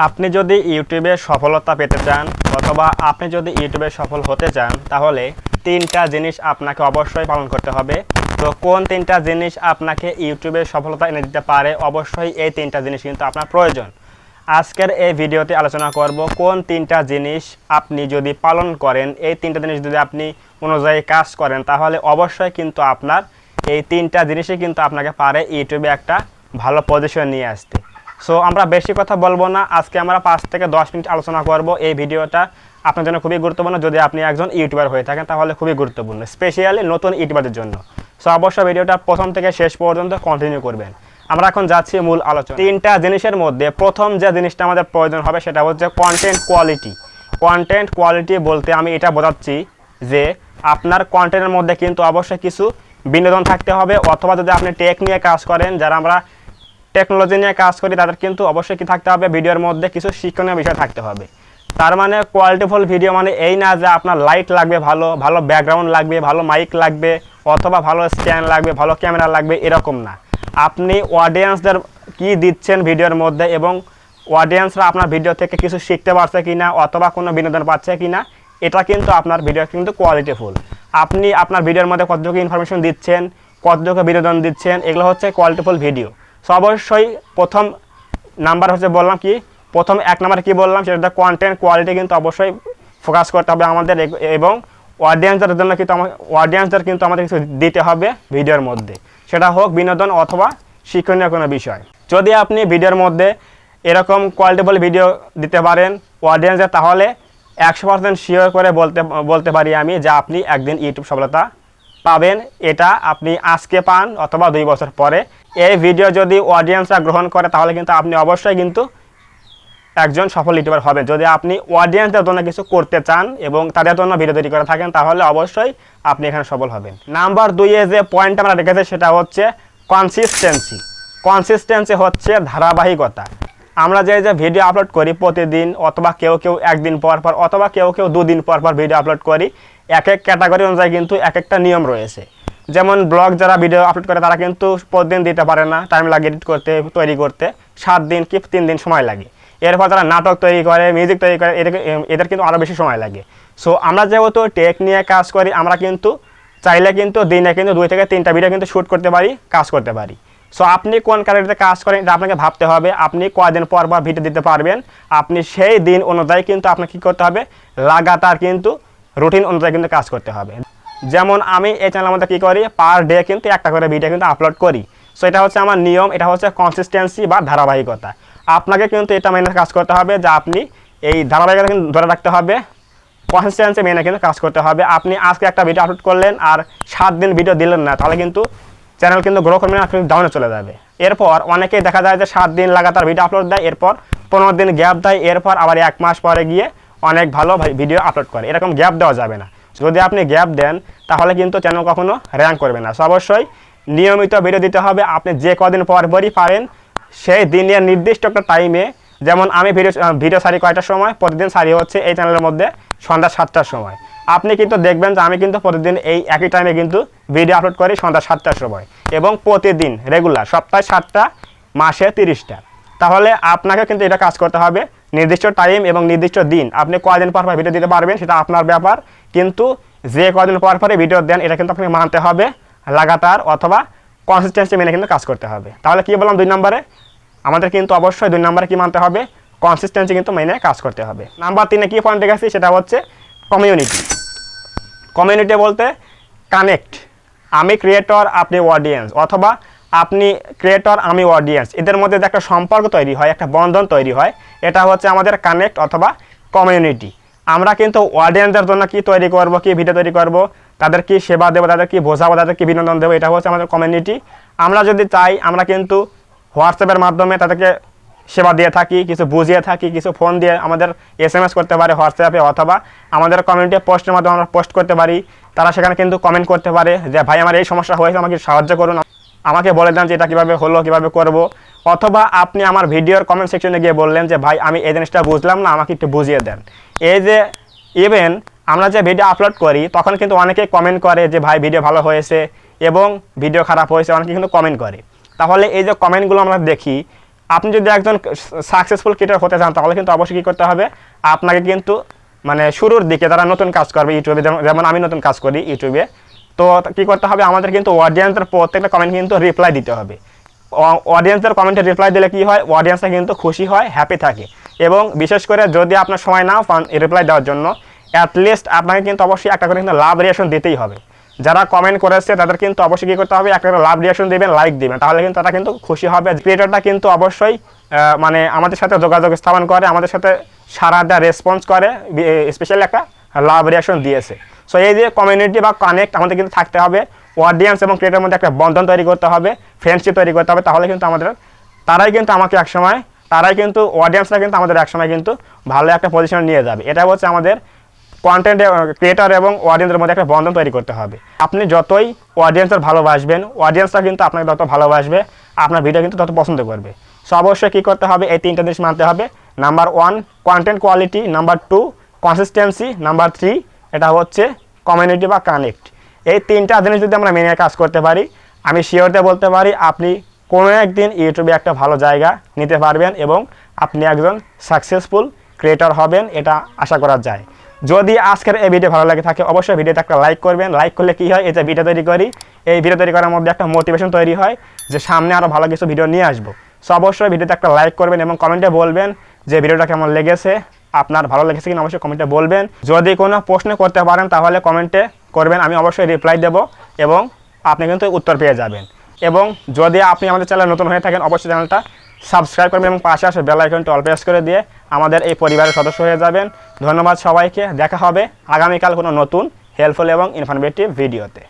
আপনি যদি ইউটিউবে সফলতা পেতে চান অথবা আপনি যদি ইউটিউবে সফল হতে চান তাহলে তিনটা জিনিস আপনাকে অবশ্যই পালন করতে হবে। তো কোন তিনটা জিনিস আপনাকে ইউটিউবে সফলতা এনে দিতে পারে, অবশ্যই এই তিনটা জিনিস কিন্তু আপনার প্রয়োজন। আজকের এই ভিডিওতে আলোচনা করব কোন তিনটা জিনিস আপনি যদি পালন করেন, এই তিনটা জিনিস যদি আপনি অনুযায়ী কাজ করেন তাহলে অবশ্যই কিন্তু আপনার এই তিনটা জিনিসই কিন্তু আপনাকে পারে ইউটিউবে একটা ভালো পজিশন নিয়ে আসতে। সো আমরা বেশি কথা বলবো না, আজকে আমরা 5 থেকে 10 মিনিট আলোচনা করব। এই ভিডিওটা আপনার জন্য খুবই গুরুত্বপূর্ণ, যদি আপনি একজন ইউটিউবার হয়ে থাকেন তাহলে খুবই গুরুত্বপূর্ণ, স্পেশালি নতুন ইউটিউবারদের জন্য। সো অবশ্যই ভিডিওটা প্রথম থেকে শেষ পর্যন্ত কন্টিনিউ করবেন। আমরা এখন যাচ্ছি মূল আলোচনা। তিনটা জিনিসের মধ্যে প্রথম যে জিনিসটা আমাদের প্রয়োজন হবে সেটা হচ্ছে কন্টেন্ট কোয়ালিটি। কন্টেন্ট কোয়ালিটি বলতে আমি এটা বোঝাচ্ছি যে আপনার কন্টেন্টের মধ্যে কিন্তু অবশ্যই কিছু বিনোদন থাকতে হবে, অথবা যদি আপনি টেক নিয়ে কাজ করেন, যারা আমরা টেকনোলজি নিয়ে কাজ করি তাদের কিন্তু অবশ্যই কি থাকতে হবে, ভিডিওর মধ্যে কিছু শিক্ষণীয় বিষয় থাকতে হবে। তার মানে কোয়ালিটিফুল ভিডিও মানে এই না যে আপনার লাইট লাগবে, ভালো ভালো ব্যাকগ্রাউন্ড লাগবে, ভালো মাইক লাগবে, অথবা ভালো স্ক্যান লাগবে, ভালো ক্যামেরা লাগবে, এরকম না। আপনি অডিয়েন্সদের কি দিচ্ছেন ভিডিওর মধ্যে এবং অডিয়েন্সরা আপনার ভিডিও থেকে কিছু শিখতে পারছে কিনা অথবা কোনো বিনোদন পাচ্ছে কিনা, এটা কিন্তু আপনার ভিডিও কিন্তু কোয়ালিটিফুল। আপনি আপনার ভিডিওর মধ্যে কতটুকু ইনফরমেশন দিচ্ছেন, কতটুকু বিনোদন দিচ্ছেন, এগুলো হচ্ছে কোয়ালিটিফুল ভিডিও। সো অবশ্যই প্রথম নাম্বার হচ্ছে বললাম কি, প্রথম 1 নাম্বার কি বললাম সেটা কন্টেন্ট কোয়ালিটি কিন্তু অবশ্যই ফোকাস করতে হবে আমাদের, এবং অডিয়েন্সদের জন্য কিন্তু আমাদের কিছু দিতে হবে ভিডিওর মধ্যে, সেটা হোক বিনোদন অথবা শিক্ষণীয় কোনো বিষয়। যদি আপনি ভিডিওর মধ্যে এরকম কোয়ালিটিফুল ভিডিও দিতে পারেন অডিয়েন্সদের, তাহলে 100% শিওর করে বলতে পারি আমি যে আপনি একদিন ইউটিউব সফলতা পাবেন। এটা আপনি আজকে পান অথবা 2 বছর পরে। এই ভিডিও যদি অডিয়েন্সরা গ্রহণ করে তাহলে কিন্তু আপনি অবশ্যই কিন্তু একজন সফল ইউটিউবার হবেন। যদি আপনি অডিয়েন্সদের জন্য কিছু করতে চান এবং তাদের জন্য ভিডিও তৈরি করে থাকেন তাহলে অবশ্যই আপনি এখানে সফল হবেন। নাম্বার 2-এ যে পয়েন্ট আমরা রেখেছি সেটা হচ্ছে কনসিস্টেন্সি। কনসিস্টেন্সি হচ্ছে ধারাবাহিকতা। আমরা যে ভিডিও আপলোড করি প্রতিদিন, অথবা কেউ একদিন পর পর, অথবা কেউ 2 দিন পর পর ভিডিও আপলোড করি, এক ক্যাটাগরি অনুযায়ী কিন্তু এক একটা নিয়ম রয়েছে। যেমন ব্লগ যারা ভিডিও আপলোড করে তারা কিন্তু প্রতিদিন দিতে পারে না, টাইম লাগে এডিট করতে, তৈরি করতে 7 দিন কি 3 দিন সময় লাগে। এরপর যারা নাটক তৈরি করে, মিউজিক তৈরি করে, এদের কিন্তু আরও বেশি সময় লাগে। সো আমরা যেহেতু টেক নিয়ে কাজ করি, আমরা কিন্তু চাইলে কিন্তু দিনে কিন্তু 2 থেকে 3টা ভিডিও কিন্তু শ্যুট করতে পারি, কাজ করতে পারি। সো আপনি কোন ক্যাটাগরিতে কাজ করেন এটা আপনাকে ভাবতে হবে। আপনি কয়দিন পর পর ভিডিও দিতে পারবেন, আপনি সেই দিন অনুযায়ী কিন্তু আপনাকে কী করতে হবে, লাগাতার কিন্তু রুটিন অনুযায়ী কিন্তু কাজ করতে হবে। যেমন আমি এই চ্যানেলের মধ্যে কী করি, পার ডে কিন্তু একটা করে ভিডিও কিন্তু আপলোড করি। সো এটা হচ্ছে আমার নিয়ম, এটা হচ্ছে কনসিস্টেন্সি বা ধারাবাহিকতা। আপনাকে কিন্তু এটা মেনে কাজ করতে হবে যে আপনি এই ধারাবাহিকতা কিন্তু ধরে রাখতে হবে, কনসিস্টেন্সি মেনে কিন্তু কাজ করতে হবে। আপনি আজকে একটা ভিডিও আপলোড করলেন আর 7 দিন ভিডিও দিলেন না, তাহলে কিন্তু চ্যানেল কিন্তু গ্রো করবে না, আপনি ডাউনে চলে যাবে। এরপর অনেকেই দেখা যায় যে 7 দিন লাগাতার ভিডিও আপলোড দেয়, এরপর 15 দিন গ্যাপ দেয়, এরপর আবার 1 মাস পরে গিয়ে অনেক ভালো ভিডিও আপলোড করে। এরকম গ্যাপ দেওয়া যাবে না। যদি আপনি গ্যাপ দেন তাহলে কিন্তু চ্যানেল কখনো র্যাঙ্ক করবে না। সো অবশ্যই নিয়মিত ভিডিও দিতে হবে। আপনি যে কদিন পর পরই পারেন সেই দিনের নির্দিষ্ট একটা টাইমে, যেমন আমি ভিডিও সারি কয়টার সময়, প্রতিদিন সারি হচ্ছে এই চ্যানেলের মধ্যে সন্ধ্যা 7টার সময়। আপনি কিন্তু দেখবেন যে আমি কিন্তু প্রতিদিন এই একই টাইমে কিন্তু ভিডিও আপলোড করি সন্ধ্যা 7টার সময়, এবং প্রতিদিন রেগুলার, সপ্তাহে 7টা, মাসে 30টা। তাহলে আপনাকে কিন্তু এটা কাজ করতে হবে নির্দিষ্ট টাইম এবং নির্দিষ্ট দিন। আপনি কয়দিন পর পর ভিডিও দিতে পারবেন সেটা আপনার ব্যাপার, কিন্তু যে কয়দিন পর পরে ভিডিও দেন এটা কিন্তু আপনাকে মানতে হবে লাগাতার, অথবা কনসিস্টেন্সি মেনে কিন্তু কাজ করতে হবে। তাহলে কি বললাম 2 নম্বরে, আমাদের কিন্তু অবশ্যই 2 নম্বরে কি মানতে হবে, কনসিস্টেন্সি কিন্তু মেনে কাজ করতে হবে। নাম্বার 3-এ কি পয়েন্ট রেখেছি সেটা হচ্ছে কমিউনিটি। কমিউনিটি বলতে কানেক্ট। আমি ক্রিয়েটর, আপনি অডিয়েন্স, অথবা আপনি ক্রিয়েটর, আমি অডিয়েন্স, এদের মধ্যে যে একটা সম্পর্ক তৈরি হয়, একটা বন্ধন তৈরি হয়, এটা হচ্ছে আমাদের কানেক্ট অথবা কমিউনিটি। আমরা কিন্তু অডিয়েন্সদের জন্য কি তৈরি করব, কি ভিডিও তৈরি করব, তাদের কি সেবা দেবো, তাদের কি বোঝাবো, তাদের কি বিনোদন দেবো, এটা হচ্ছে আমাদের কমিউনিটি। আমরা যদি চাই আমরা কিন্তু হোয়াটসঅ্যাপের মাধ্যমে তাদেরকে সেবা দিয়ে থাকি, কিছু বুঝিয়ে থাকি, কিছু ফোন দিয়ে আমাদের SMS করতে পারে হোয়াটসঅ্যাপে, অথবা আমাদের কমিউনিটি পোস্টের মাধ্যমে আমরা পোস্ট করতে পারি। তারা সেখানে কিন্তু কমেন্ট করতে পারে যে ভাই আমার এই সমস্যা হয়েছে, আমাকে সাহায্য করুন, আমাকে বলে দেন যে এটা কীভাবে হলো, কীভাবে করব। অথবা আপনি আমার ভিডিওর কমেন্ট সেকশনে গিয়ে বললেন যে ভাই আমি এই জিনিসটা বুঝলাম না, আমাকে একটু বুঝিয়ে দেন। এই যে ইভেন আমরা যে ভিডিও আপলোড করি তখন কিন্তু অনেকেই কমেন্ট করে যে ভাই ভিডিও ভালো হয়েছে এবং ভিডিও খারাপ হয়েছে, অনেকে কিন্তু কমেন্ট করে। তাহলে এই যে কমেন্টগুলো আমরা দেখি, আপনি যদি একজন সাকসেসফুল ক্রিয়েটর হতে চান তাহলে কিন্তু অবশ্যই কী করতে হবে, আপনাকে কিন্তু মানে শুরুর দিকে যারা নতুন কাজ করবে ইউটিউবে, যেমন আমি নতুন কাজ করি ইউটিউবে, তো কী করতে হবে, আমাদের কিন্তু অডিয়েন্সের প্রত্যেকটা কমেন্ট কিন্তু রিপ্লাই দিতে হবে। অডিয়েন্সের কমেন্টে রিপ্লাই দিলে কী হয়, অডিয়েন্সরা কিন্তু খুশি হয়, হ্যাপি থাকে। এবং বিশেষ করে যদি আপনার সময় নাও পান রিপ্লাই দেওয়ার জন্য, অ্যাটলিস্ট আপনাকে কিন্তু অবশ্যই একটা করে কিন্তু লাভ রিয়াকশন দিতেই হবে। যারা কমেন্ট করেছে তাদের কিন্তু অবশ্যই কী করতে হবে, একটা করে লাভ রিয়াকশন দেবেন, লাইক দেবেন, তাহলে কিন্তু তারা কিন্তু খুশি হবে। ক্রিয়েটরটা কিন্তু অবশ্যই মানে আমাদের সাথে যোগাযোগ স্থাপন করে, আমাদের সাথে সারা দেওয়া রেসপন্স করে, স্পেশালি একটা লাভ রিয়াকশন দিয়েছে। সো এই যে কমিউনিটি বা কানেক্ট আমাদের কিন্তু থাকতে হবে, অডিয়েন্স এবং ক্রিয়েটরের মধ্যে একটা বন্ধন তৈরি করতে হবে, ফ্রেন্ডশিপ তৈরি করতে হবে, তাহলে কিন্তু আমাদের তারাই কিন্তু আমাকে একসময়, তারাই কিন্তু অডিয়েন্সরা কিন্তু আমাদের একসময় কিন্তু ভালো একটা পজিশন নিয়ে যাবে। এটা হচ্ছে আমাদের কন্টেন্ট ক্রিয়েটর এবং অডিয়েন্সের মধ্যে একটা বন্ধন তৈরি করতে হবে। আপনি যতই অডিয়েন্সের ভালোবাসবেন, অডিয়েন্সরা কিন্তু আপনাকে তত ভালোবাসবে, আপনার ভিডিও কিন্তু তত পছন্দ করবে। সো অবশ্যই কী করতে হবে, এই তিনটা জিনিস মানতে হবে। Number 1 content quality, number 2 consistency, number 3 এটা হচ্ছে কমিউনিটি বা কানেক্ট। এই তিনটা জিনিস যদি আমরা মেনে কাজ করতে পারি, আমি শিওরতে বলতে পারি আপনি কোনো একদিন ইউটিউবে একটা ভালো জায়গা নিতে পারবেন এবং আপনি একজন সাকসেসফুল ক্রিয়েটর হবেন, এটা আশা করা যায়। যদি আজকের এই ভিডিও ভালো লাগে থাকে অবশ্যই ভিডিওতে একটা লাইক করবেন। লাইক করলে কী হয়, এই যে ভিডিও তৈরি করি, এই ভিডিও তৈরি করার মধ্যে একটা মোটিভেশন তৈরি হয় যে সামনে আরও ভালো কিছু ভিডিও নিয়ে আসবো। সো অবশ্যই ভিডিওতে একটা লাইক করবেন এবং কমেন্টে বলবেন যে ভিডিওটা কেমন লেগেছে, আপনার ভালো লেগেছে কিনা অবশ্যই কমেন্টে বলবেন। যদি কোনো প্রশ্ন করতে পারেন তাহলে কমেন্টে করবেন, আমি অবশ্যই রিপ্লাই দেবো এবং আপনি কিন্তু উত্তর পেয়ে যাবেন। এবং যদি আপনি আমাদের চ্যানেল নতুন হয়ে থাকেন অবশ্যই চ্যানেলটা সাবস্ক্রাইব করবেন এবং পাশে আসে বেল আইকনটি অল প্রেস করে দিয়ে আমাদের এই পরিবারের সদস্য হয়ে যাবেন। ধন্যবাদ সবাইকে, দেখা হবে আগামীকাল কোনো নতুন হেল্পফুল এবং ইনফরমেটিভ ভিডিওতে।